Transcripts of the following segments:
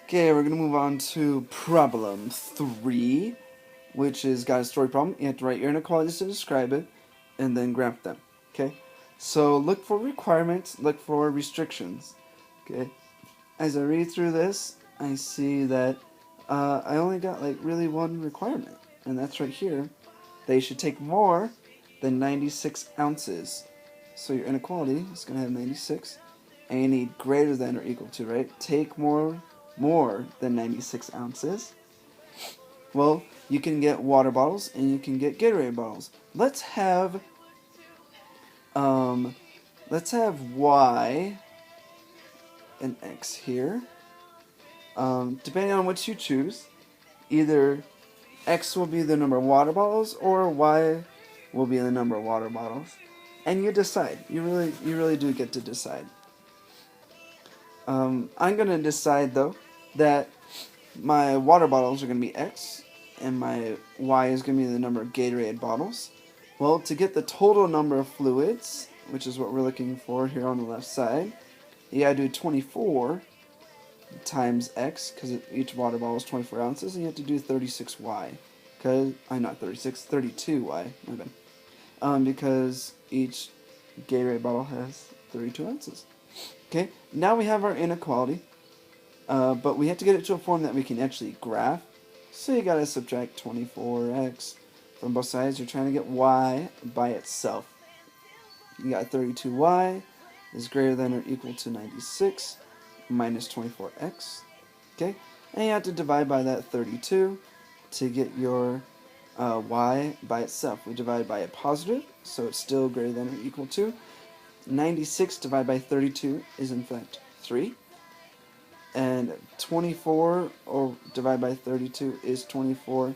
Okay, we're gonna move on to problem 3, which is got a story problem. You have to write your inequalities to describe it, and then graph them. Okay, so look for requirements, look for restrictions. Okay, as I read through this, I see that I only got like really one requirement, and that's right here. They should take more than 96 ounces. So your inequality is gonna have 96, and you need greater than or equal to, right? Take more than 96 ounces. Well, you can get water bottles and you can get Gatorade bottles. Let's have Y and X here. Depending on which you choose, either X will be the number of water bottles or Y will be the number of water bottles. And you decide. You really do get to decide. I'm gonna decide though that my water bottles are gonna be X and my Y is gonna be the number of Gatorade bottles. Well, to get the total number of fluids, which is what we're looking for here on the left side, you gotta do 24 times X, because each water bottle is 24 ounces, and you have to do 36Y. Because, not 36, 32Y, my bad. Because each Gatorade bottle has 32 ounces. Okay, now we have our inequality, but we have to get it to a form that we can actually graph. So you gotta subtract 24x from both sides. You're trying to get y by itself. You got 32y is greater than or equal to 96 minus 24x. Okay, and you have to divide by that 32 to get your y by itself. We divide by a positive, so it's still greater than or equal to. 96 divided by 32 is in fact 3. And 24 or divided by 32 is 24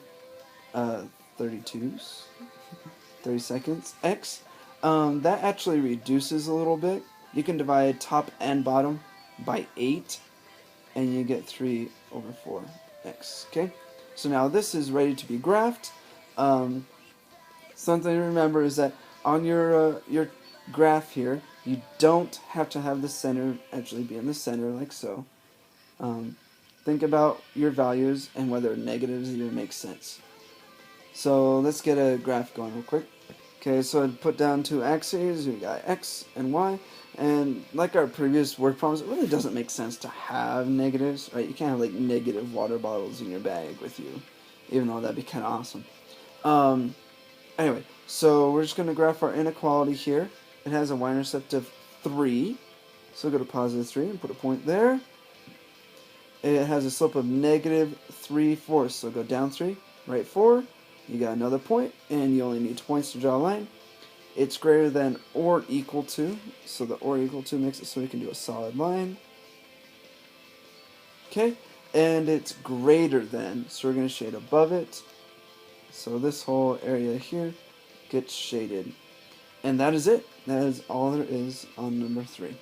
32s. 30 seconds. X. That actually reduces a little bit. You can divide top and bottom by 8 and you get 3 over 4x. Okay? So now this is ready to be graphed. Something to remember is that on your graph here, you don't have to have the center actually be in the center like so. Think about your values and whether negatives even make sense. So let's get a graph going real quick. Okay, so I'd put down two axes. We got x and y, and like our previous word problems, it really doesn't make sense to have negatives, right? You can't have like negative water bottles in your bag with you, even though that'd be kind of awesome. Anyway, so we're just going to graph our inequality here. It has a y-intercept of 3, so go to positive 3 and put a point there. It has a slope of negative 3/4, so go down 3, right 4. You got another point, and you only need 2 points to draw a line. It's greater than or equal to, so the or equal to makes it so we can do a solid line. Okay, and it's greater than, so we're going to shade above it. So this whole area here gets shaded. And that is it. That is all there is on number 3.